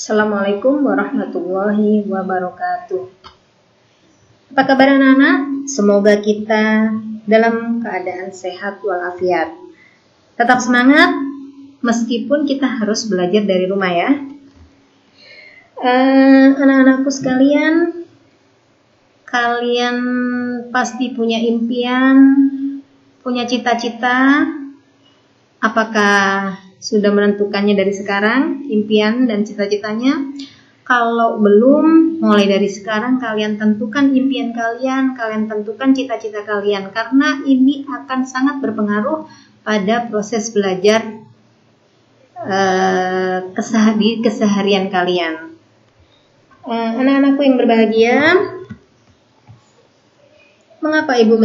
Assalamualaikum warahmatullahi wabarakatuh. Apa kabar anak-anak? Semoga kita dalam keadaan sehat walafiat. Tetap semangat meskipun kita harus belajar dari rumah ya. Anak-anakku sekalian, kalian pasti punya impian, punya cita-cita. Apakah sudah menentukannya dari sekarang, impian dan cita-citanya? Kalau belum, mulai dari sekarang kalian tentukan impian kalian, kalian tentukan cita-cita kalian, karena ini akan sangat berpengaruh pada proses belajar di keseharian kalian. Anak-anakku yang berbahagia, mengapa Ibu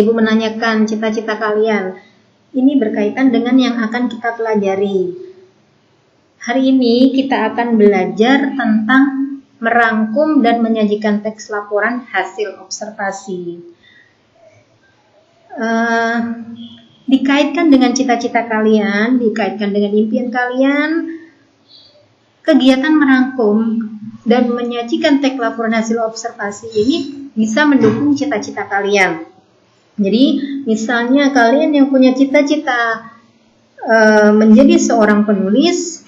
menanyakan cita-cita kalian? Ini berkaitan dengan yang akan kita pelajari. Hari ini kita akan belajar tentang merangkum dan menyajikan teks laporan hasil observasi. Dikaitkan dengan cita-cita kalian, dikaitkan dengan impian kalian, kegiatan merangkum dan menyajikan teks laporan hasil observasi ini bisa mendukung cita-cita kalian. Jadi misalnya kalian yang punya cita-cita menjadi seorang penulis,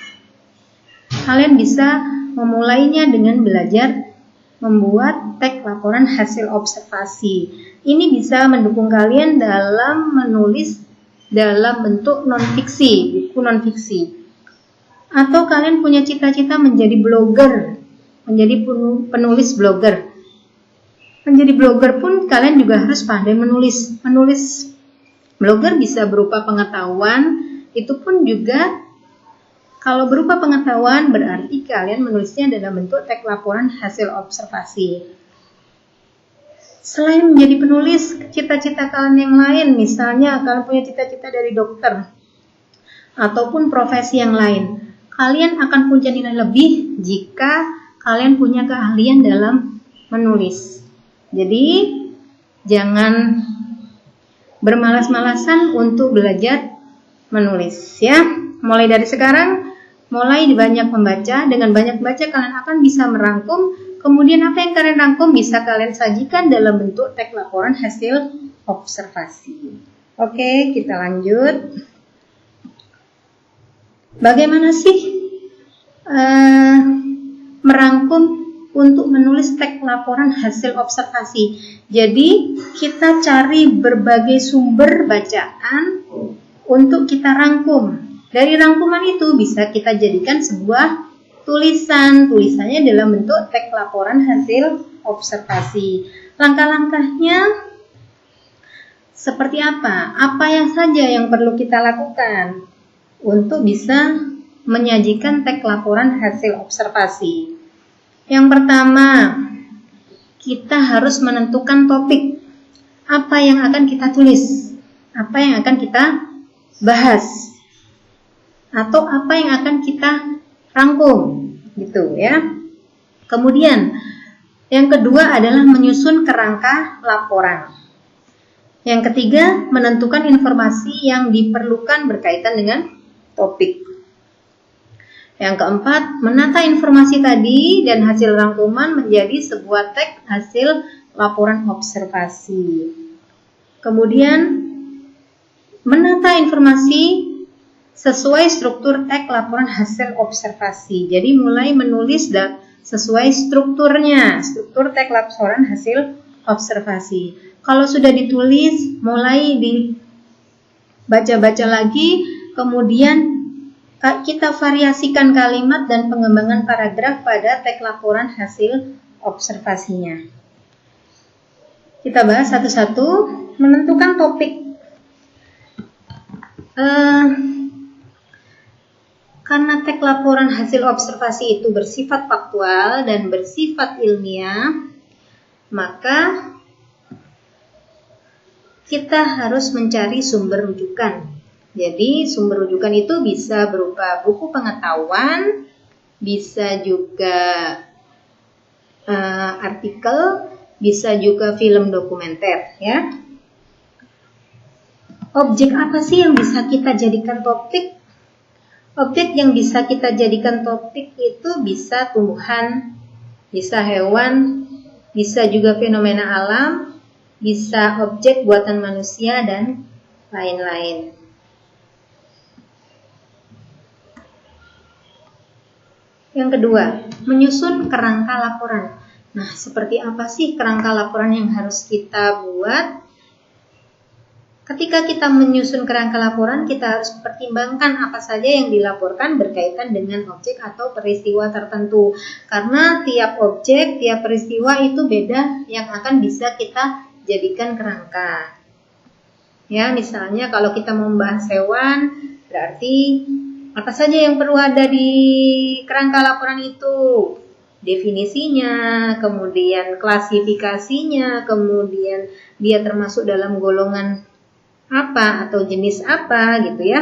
kalian bisa memulainya dengan belajar membuat teks laporan hasil observasi. Ini bisa mendukung kalian dalam menulis dalam bentuk non-fiksi, buku non-fiksi. Atau kalian punya cita-cita menjadi blogger, menjadi penulis blogger. Menjadi blogger pun kalian juga harus pandai menulis. Menulis blogger bisa berupa pengetahuan, itu pun juga kalau berupa pengetahuan berarti kalian menulisnya dalam bentuk teks laporan hasil observasi. Selain menjadi penulis, cita-cita kalian yang lain, misalnya kalian punya cita-cita dari dokter ataupun profesi yang lain, kalian akan punya nilai lebih jika kalian punya keahlian dalam menulis. Jadi, jangan bermalas-malasan untuk belajar menulis ya. Mulai dari sekarang, mulai banyak membaca. Dengan banyak baca kalian akan bisa merangkum. Kemudian apa yang kalian rangkum bisa kalian sajikan dalam bentuk teks laporan hasil observasi. Oke, kita lanjut. Bagaimana sih merangkum untuk menulis teks laporan hasil observasi? Jadi kita cari berbagai sumber bacaan untuk kita rangkum. Dari rangkuman itu bisa kita jadikan sebuah tulisan. Tulisannya dalam bentuk teks laporan hasil observasi. Langkah-langkahnya seperti apa? Apa yang saja yang perlu kita lakukan untuk bisa menyajikan teks laporan hasil observasi? Yang pertama, kita harus menentukan topik. Apa yang akan kita tulis? Apa yang akan kita bahas? Atau apa yang akan kita rangkum? Gitu ya. Kemudian, yang kedua adalah menyusun kerangka laporan. Yang ketiga, menentukan informasi yang diperlukan berkaitan dengan topik. Yang keempat, menata informasi tadi dan hasil rangkuman menjadi sebuah teks hasil laporan observasi. Kemudian, menata informasi sesuai struktur teks laporan hasil observasi. Jadi mulai menulis sesuai strukturnya, struktur teks laporan hasil observasi. Kalau sudah ditulis, mulai dibaca-baca lagi, kemudian kita variasikan kalimat dan pengembangan paragraf pada teks laporan hasil observasinya. Kita bahas satu-satu. Menentukan topik. Karena teks laporan hasil observasi itu bersifat faktual dan bersifat ilmiah, maka kita harus mencari sumber rujukan. Jadi sumber rujukan itu bisa berupa buku pengetahuan, bisa juga artikel, bisa juga film dokumenter ya. Objek apa sih yang bisa kita jadikan topik? Objek yang bisa kita jadikan topik itu bisa tumbuhan, bisa hewan, bisa juga fenomena alam, bisa objek buatan manusia, dan lain-lain. Yang kedua, menyusun kerangka laporan. Nah, seperti apa sih kerangka laporan yang harus kita buat? Ketika kita menyusun kerangka laporan, kita harus pertimbangkan apa saja yang dilaporkan berkaitan dengan objek atau peristiwa tertentu. Karena tiap objek, tiap peristiwa itu beda yang akan bisa kita jadikan kerangka. Ya, misalnya kalau kita membahas hewan, berarti apa saja yang perlu ada di kerangka laporan itu? Definisinya, kemudian klasifikasinya, kemudian dia termasuk dalam golongan apa atau jenis apa gitu ya.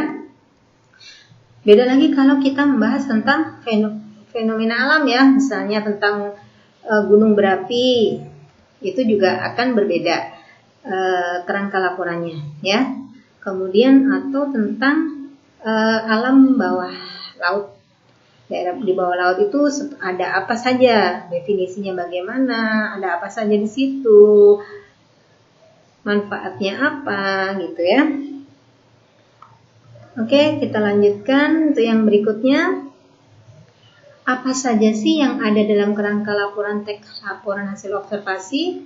Beda lagi kalau kita membahas tentang fenomena alam ya, misalnya tentang gunung berapi, itu juga akan berbeda kerangka laporannya ya. Kemudian atau tentang alam bawah laut, daerah di bawah laut itu ada apa saja, definisinya bagaimana, ada apa saja di situ, manfaatnya apa gitu ya. Oke, kita lanjutkan untuk yang berikutnya. Apa saja sih yang ada dalam kerangka laporan teks laporan hasil observasi?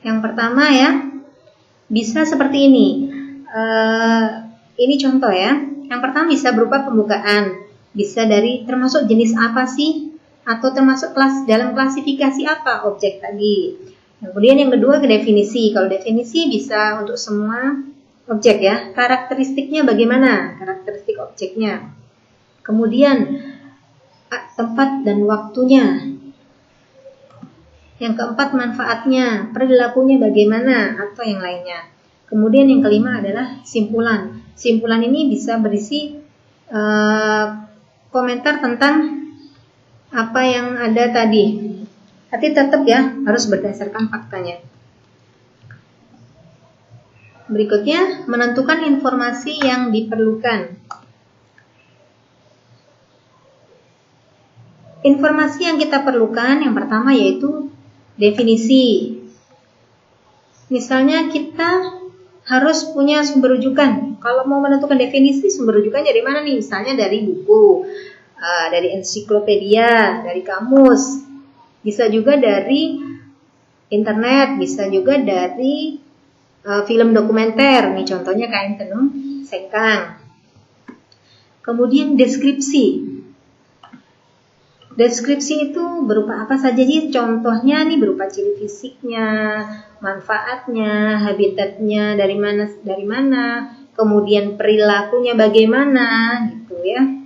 Yang pertama ya, bisa seperti ini. Ini contoh ya. Yang pertama bisa berupa pembukaan, bisa dari termasuk jenis apa sih, atau termasuk dalam klasifikasi apa objek tadi. Kemudian yang kedua ke definisi. Kalau definisi bisa untuk semua objek ya. Karakteristiknya bagaimana? Karakteristik objeknya. Kemudian tempat dan waktunya. Yang keempat manfaatnya, perilakunya bagaimana, atau yang lainnya. Kemudian yang kelima adalah simpulan. Simpulan ini bisa berisi komentar tentang apa yang ada tadi. Tapi tetap ya, harus berdasarkan faktanya. Berikutnya, menentukan informasi yang diperlukan. Informasi yang kita perlukan yang pertama yaitu definisi. Misalnya kita harus punya sumber rujukan. Kalau mau menentukan definisi, sumber rujukan dari mana nih? Misalnya dari buku, dari ensiklopedia, dari kamus. Bisa juga dari internet, bisa juga dari film dokumenter. Nih contohnya Kain Tenun Sengkang. Kemudian deskripsi. Deskripsi itu berupa apa saja sih? Contohnya nih berupa ciri fisiknya, manfaatnya, habitatnya dari mana, kemudian perilakunya bagaimana gitu ya.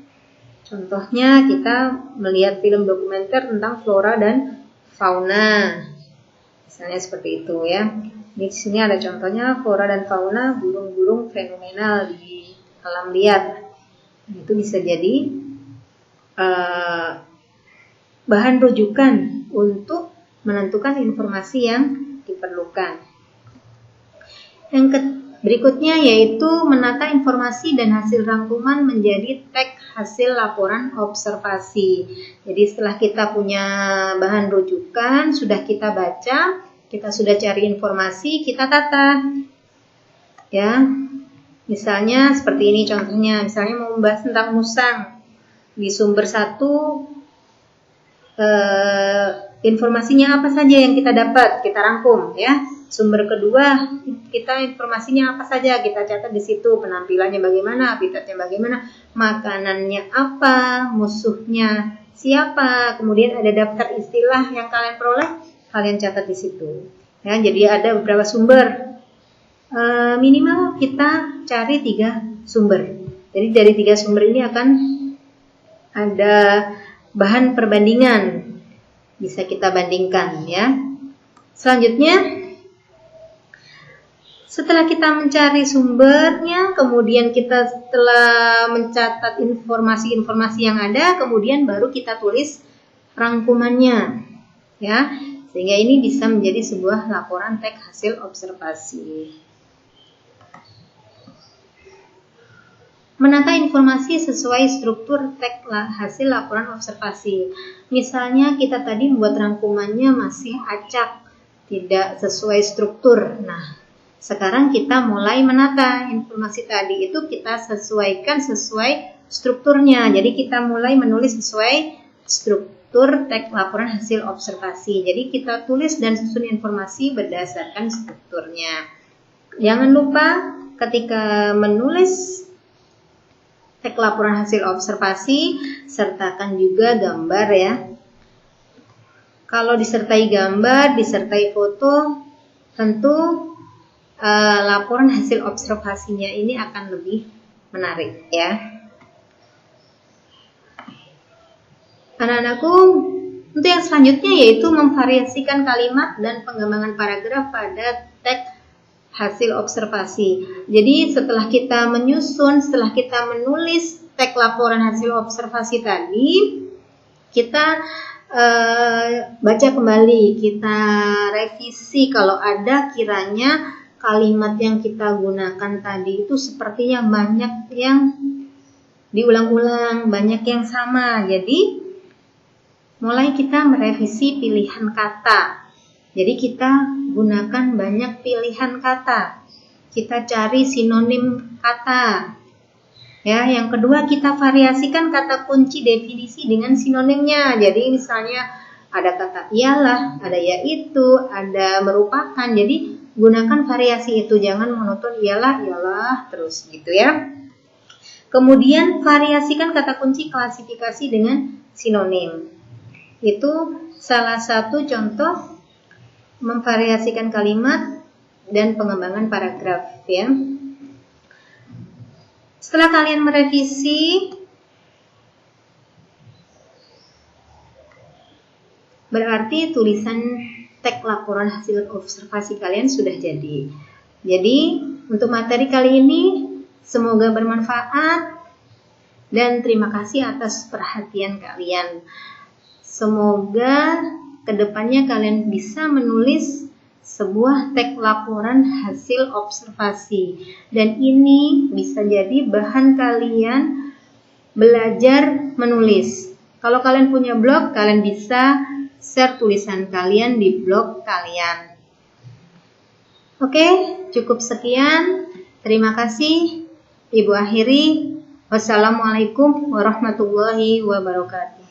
Contohnya kita melihat film dokumenter tentang flora dan fauna, misalnya seperti itu ya. Di sini ada contohnya flora dan fauna burung-burung fenomenal di alam liar. Itu bisa jadi bahan rujukan untuk menentukan informasi yang diperlukan. Yang berikutnya yaitu menata informasi dan hasil rangkuman menjadi teks hasil laporan observasi. Jadi setelah kita punya bahan rujukan, sudah kita baca, kita sudah cari informasi, kita tata. Ya. Misalnya seperti ini contohnya, misalnya mau membahas tentang musang. Di sumber 1 informasinya apa saja yang kita dapat, kita rangkum ya. Sumber kedua, kita informasinya apa saja, kita catat di situ, penampilannya bagaimana, habitatnya bagaimana, makanannya apa, musuhnya siapa, kemudian ada daftar istilah yang kalian peroleh, kalian catat di situ. Ya, jadi ada beberapa sumber. Minimal kita cari 3 sumber. Jadi dari 3 sumber ini akan ada bahan perbandingan, bisa kita bandingkan ya. Selanjutnya, setelah kita mencari sumbernya, kemudian kita setelah mencatat informasi-informasi yang ada, kemudian baru kita tulis rangkumannya, ya, sehingga ini bisa menjadi sebuah laporan teks hasil observasi. Menata informasi sesuai struktur teks hasil laporan observasi. Misalnya kita tadi membuat rangkumannya masih acak, tidak sesuai struktur. Nah, sekarang kita mulai menata informasi tadi itu kita sesuaikan sesuai strukturnya. Jadi kita mulai menulis sesuai struktur teks laporan hasil observasi. Jadi kita tulis dan susun informasi berdasarkan strukturnya. Jangan lupa ketika menulis teks laporan hasil observasi, sertakan juga gambar ya. Kalau disertai gambar, disertai foto, tentu laporan hasil observasinya ini akan lebih menarik ya. Anak-anakku, untuk yang selanjutnya yaitu memvariasikan kalimat dan pengembangan paragraf pada teks hasil observasi. Jadi setelah kita menyusun, setelah kita menulis teks laporan hasil observasi tadi, kita baca kembali, kita revisi kalau ada kiranya kalimat yang kita gunakan tadi itu sepertinya banyak yang diulang-ulang, banyak yang sama. Jadi mulai kita merevisi pilihan kata. Jadi kita gunakan banyak pilihan kata. Kita cari sinonim kata. Ya, yang kedua kita variasikan kata kunci definisi dengan sinonimnya. Jadi misalnya ada kata ialah, ada yaitu, ada merupakan. Jadi gunakan variasi itu, jangan monoton ialah terus gitu ya. Kemudian variasikan kata kunci klasifikasi dengan sinonim. Itu salah satu contoh memvariasikan kalimat dan pengembangan paragraf ya. Setelah kalian merevisi, berarti tulisan teks laporan hasil observasi kalian sudah jadi. Jadi untuk materi kali ini semoga bermanfaat dan terima kasih atas perhatian kalian. Semoga kedepannya kalian bisa menulis sebuah teks laporan hasil observasi dan ini bisa jadi bahan kalian belajar menulis. Kalau kalian punya blog, kalian bisa share tulisan kalian di blog kalian. Oke, cukup sekian. Terima kasih. Ibu akhiri. Wassalamualaikum warahmatullahi wabarakatuh.